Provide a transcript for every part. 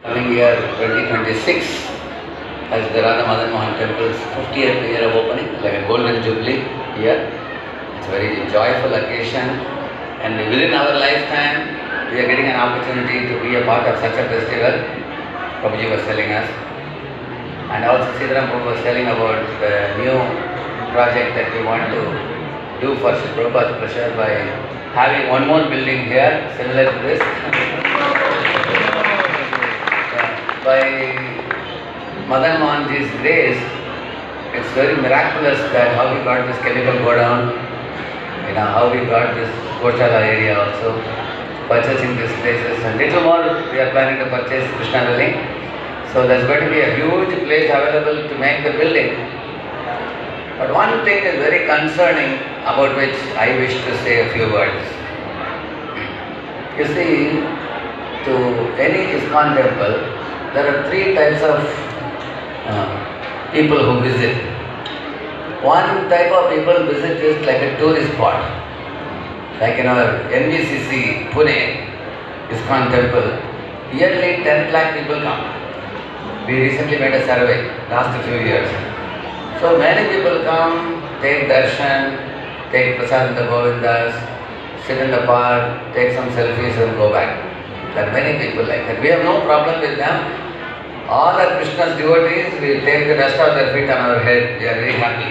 Coming year 2026 as the Radha Madan Mohan Temple's 50th year of opening, like a golden jubilee year. It's a very joyful occasion, and within our lifetime we are getting an opportunity to be a part of such a festival. Prabhuji was telling us, and also Siddharam Prabhu was telling about the new project that we want to do for Sri Prabhupada's pleasure by having one more building here similar to this. By Madan Mohanji's grace, it's very miraculous that how we got this chemical go down, how we got this Gochala area also, purchasing these places, and little more we are planning to purchase Krishna Valley. So there's going to be a huge place available to make the building. But one thing is very concerning about which I wish to say a few words. You see, to any ISKCON temple, there are three types of people who visit. One type of people visit is like a tourist spot. Like in our NVCC, Pune, ISKCON temple, yearly 10 lakh people come. We recently made a survey, last few years. So many people come, take darshan, take prasad in the Govindas, sit in the park, take some selfies and go back. There are many people like that. We have no problem with them. All are Krishna's devotees, we take the dust of their feet on our head, we are very happy.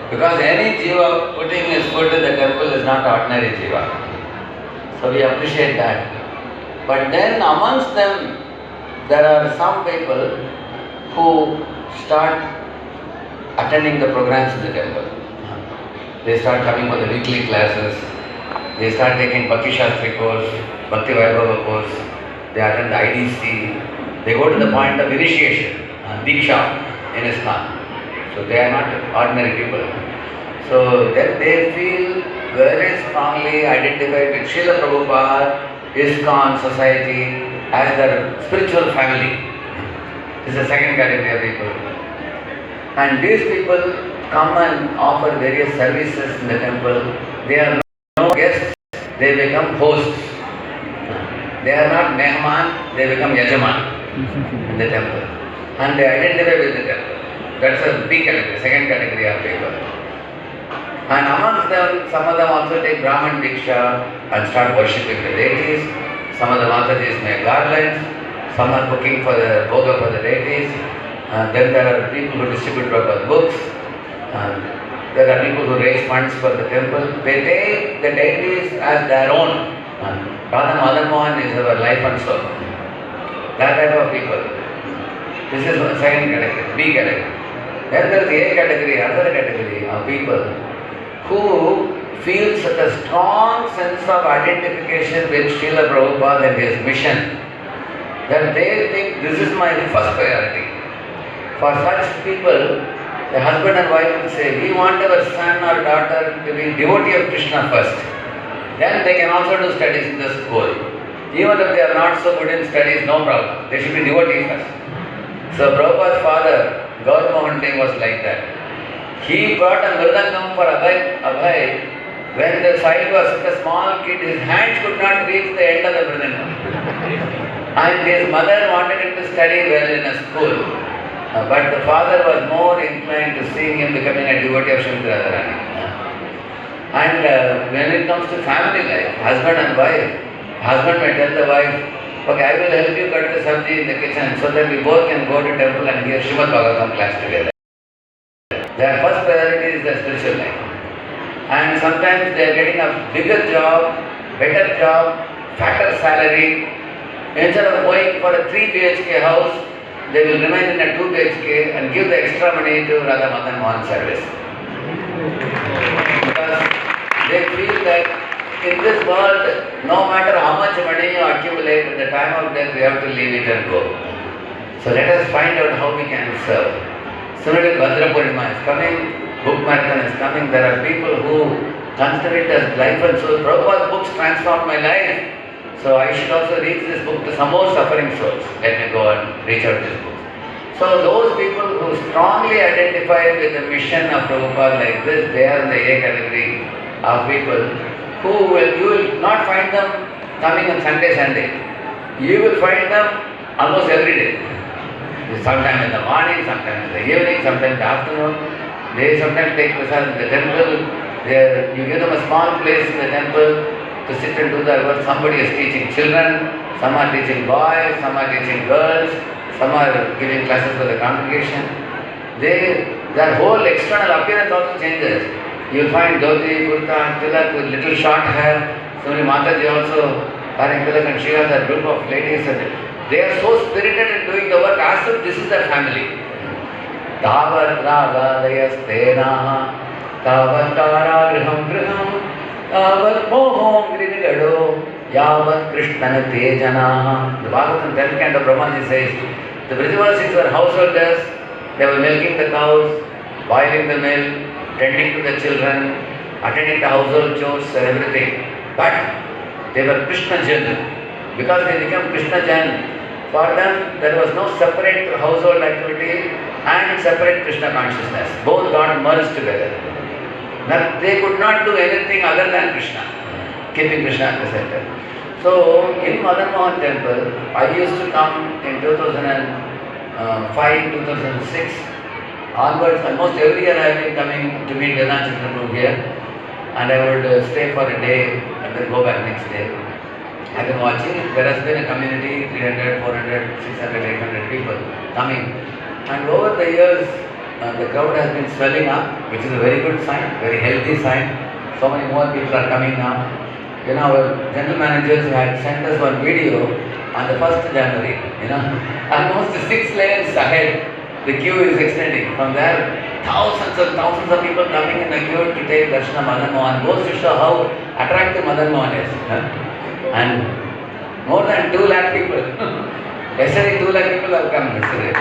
Because any jiva putting his foot in the temple is not ordinary jiva. So we appreciate that. But then amongst them, there are some people who start attending the programs in the temple. They start coming for the weekly classes, they start taking Bhakti Shastri course, Bhakti Vaibhava course, they attend the IDC, they go to the point of initiation, Diksha in ISKCON. So they are not ordinary people. So then they feel very strongly identified with Srila Prabhupada, ISKCON society as their spiritual family. This is the second category of people. And these people come and offer various services in the temple. They are no guests, they become hosts. They are not Mehman, they become Yajaman in the temple. And they identify with the temple. That's a big category, second category of people. And amongst them, some of them also take Brahman Diksha and start worshipping the deities. Some of the Matajis make garlands, some are cooking for the bhoga for the deities. Then there are people who distribute Prabhupada books. There are people who raise funds for the temple. They take the deities as their own. Radha Madan Mohan is our life and soul. That type of people. This is the second category, B category. Then there is A category, another category of people who feel such a strong sense of identification with Srila Prabhupada and his mission that they think this is my first priority. For such people, the husband and wife will say, we want our son or daughter to be devotee of Krishna first. Then they can also do studies in the school. Even if they are not so good in studies, no problem. They should be devotee first. So Prabhupada's father, Gaur Mohan Dey, was like that. He brought a mridangam for Abhay. When the child was such a small kid, his hands could not reach the end of the mridangam. And his mother wanted him to study well in a school. But the father was more inclined to seeing him becoming a devotee of Srimati Radharani. And when it comes to family life, husband and wife, husband may tell the wife, okay, I will help you cut the sabji in the kitchen so that we both can go to temple and hear Srimad Bhagavatam class together. Their first priority is their spiritual life. And sometimes they are getting a bigger job, better job, fatter salary. Instead of going for a 3 BHK house, they will remain in a 2 BHK and give the extra money to Radha Madan Mohan service. Because they feel that in this world, no matter how much money you accumulate, at the time of death we have to leave it and go. So let us find out how we can serve. Similarly, Bhadra Purnima is coming, book marathon is coming. There are people who consider it as life and soul. Prabhupada's books transformed my life. So I should also reach this book to some more suffering souls. Let me go and reach out this book. So those people who strongly identify with the mission of Prabhupada like this, they are in the A category of people you will not find them coming on Sunday. You will find them almost every day. Sometimes in the morning, sometimes in the evening, sometimes in the afternoon. They sometimes take prasad in the temple. You give them a small place in the temple to sit and do their work. Somebody is teaching children, some are teaching boys, some are teaching girls, some are giving classes for the congregation. Their whole external appearance also changes. You will find dhoti, kurta, tilak with little short hair. Similarly, Mataji also wearing tilak, and she has a group of ladies. And they are so spirited in doing the work as if this is their family. Tavat ragadayastena tavat karagriham griham tavat mohom grinigado yavat krishnana tejana. The Bhagavatam 10th canto Brahmaji says, the Brajavasis were householders. They were milking the cows, boiling the milk, tending to the children, attending to household chores and everything. But they were Krishna Jan. Because they became Krishna Jan, for them there was no separate household activity and separate Krishna consciousness. Both got merged together. Now, they could not do anything other than Krishna, keeping Krishna at the center. So, in Madan Mohan temple, I used to come in 2005, 2006 onwards. Almost every year I have been coming to meet Radheshyam Prabhu here, and I would stay for a day and then go back next day. I have been watching. There has been a community, 300, 400, 600, 800 people coming. And over the years, the crowd has been swelling up, which is a very good sign, very healthy sign. So many more people are coming now. You know, our general managers had sent us one video on the 1st January. You know, almost 6 lanes ahead, the queue is extending. From there, thousands of people coming in the queue to take darshan of Madan Mohan. Goes to show how attractive Madan Mohan is. And more than 2 lakh people. Yesterday 2 lakh people have come yesterday.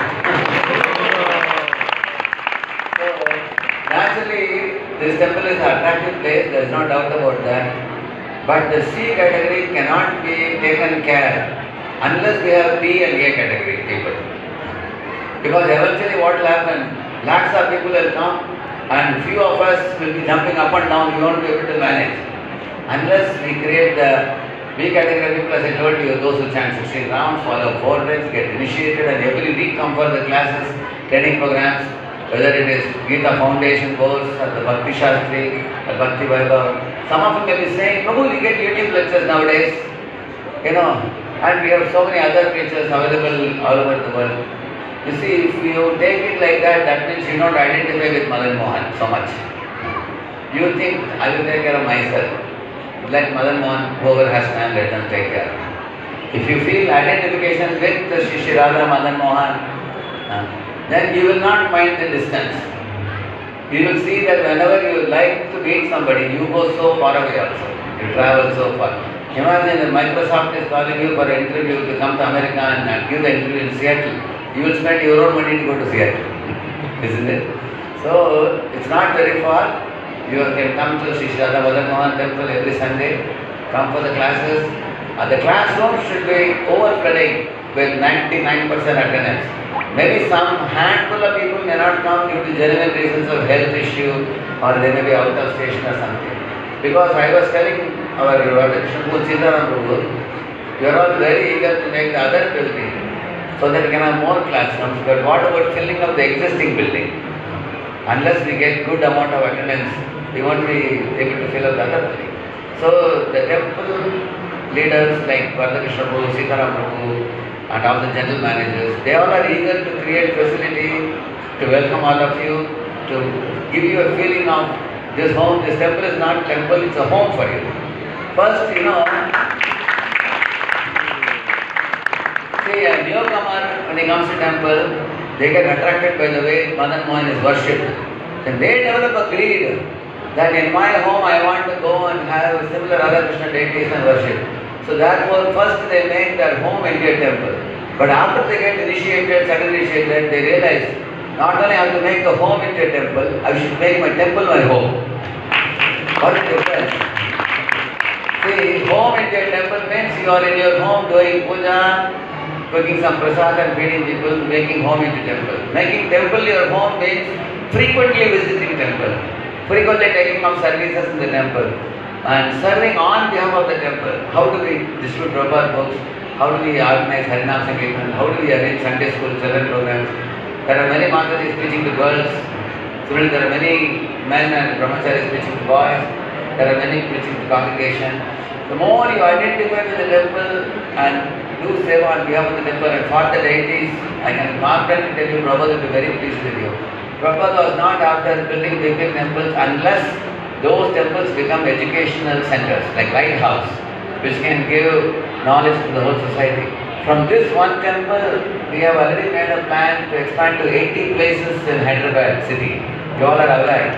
So, naturally, this temple is an attractive place, there is no doubt about that. But the C category cannot be taken care unless we have B and A category people. Because eventually what will happen, lakhs of people will come and few of us will be jumping up and down, we won't be able to manage. Unless we create the B category people, as I told you, those who chant 16 rounds, follow 4 breaks, get initiated, and every week come for the classes, training programs, whether it is Gita Foundation course, or the Bhakti Shastri, or Bhakti Vaibhav. Some of them may be saying, Prabhu, we get YouTube lectures nowadays, you know, and we have so many other preachers available all over the world. You see, if you take it like that, that means you don't identify with Madan Mohan so much. You think, I will take care of myself. Let Madan Mohan, whoever has time, let them take care. If you feel identification with the Shri Radha Madan Mohan, then you will not mind the distance. You will see that whenever you like to meet somebody, you go so far away also. You travel so far. Imagine if Microsoft is calling you for an interview to come to America and give the interview in Seattle. You will spend your own money to go to Seattle. Isn't it? So, it's not very far. You can come to Shri Radha Madan Mohan temple every Sunday. Come for the classes. The classroom should be overflowing with 99% attendance. Maybe some handful of people may not come due to genuine reasons of health issue, or they may be out of station or something. Because I was telling our Radheshyam Prabhu, you are all very eager to make the other building so that we can have more classrooms. But what about filling up the existing building? Unless we get good amount of attendance, we won't be able to fill up the other building. So the temple leaders like Radheshyam Prabhu, Sitaram Prabhu, and all the general managers, they all are eager to create facility, to welcome all of you, to give you a feeling of this home. This temple is not temple, it's a home for you. First, you know, see, a newcomer, when he comes to temple, they get attracted by the way Madan Mohan is worshipped. Then they develop a greed that in my home I want to go and have similar other Krishna deities and worship. So therefore, first they make their home into a temple. But after they get initiated, second initiated, they realize not only I have to make a home into a temple, I should make my temple my home. What is the difference? See, home into a temple means you are in your home doing puja, cooking some prasad and feeding people, making home into temple. Making temple your home means frequently visiting temple, frequently taking up services in the temple, and serving on behalf of the temple. How do we distribute Prabhupada books? how do we organize Harinam Sankirtan, how do we arrange Sunday school children programs. There are many Matatis preaching to girls, similarly there are many men and brahmacharis preaching to boys, there are many preaching to congregation. The more you identify with the temple and do seva on behalf of the temple and fought the deities, I can confidently tell you Prabhupada will be very pleased with you. Prabhupada was not after building big temples unless those temples become educational centers like lighthouse, which can give knowledge to the whole society. From this one temple, we have already made a plan to expand to 80 places in Hyderabad city. You all are alive.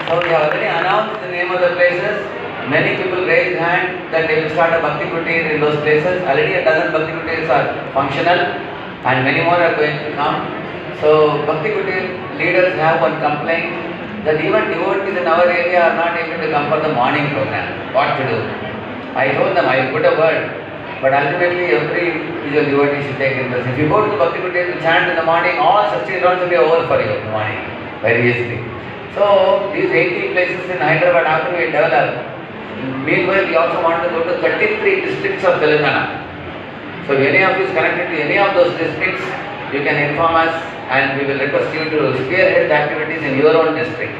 So we have already announced the name of the places. Many people raised hand that they will start a Bhakti Kutir in those places. Already a dozen Bhakti Kutirs are functional and many more are going to come. So Bhakti Kutir leaders have one complaint that even devotees in our area are not able to come for the morning program. What to do? I told them I will put a word, but ultimately every individual devotee should take interest. If you go to the Bhakti Kutir to chant in the morning, all 16 rounds will be over for you in the morning, very easily. So these 80 places in Hyderabad after we develop. Meanwhile, we also want to go to 33 districts of Telangana. So if any of you is connected to any of those districts, you can inform us and we will request you to spearhead the activities in your own district.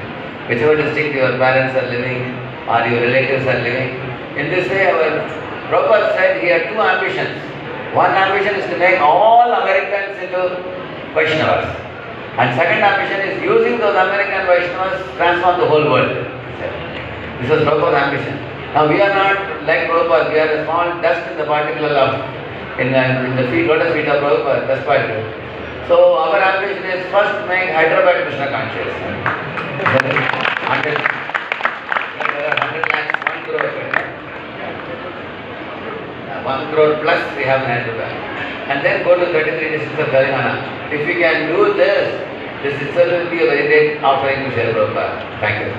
Whichever district your parents are living or your relatives are living. In this way, our Prabhupada said he had two ambitions. One ambition is to make all Americans into Vaishnavas. And second ambition is using those American Vaishnavas to transform the whole world. This was Prabhupada's ambition. Now we are not like Prabhupada, we are a small dust in the particle of, in the lotus feet of Prabhupada, dust particle. So our ambition is first make Hyderabad Krishna conscious. 100 lakhs, 1 crore. 1 crore plus we have in Hyderabad. And then go to 33 districts of Telangana. If we can do this, this itself will be a very great offering to Srila Prabhupada. Thank you.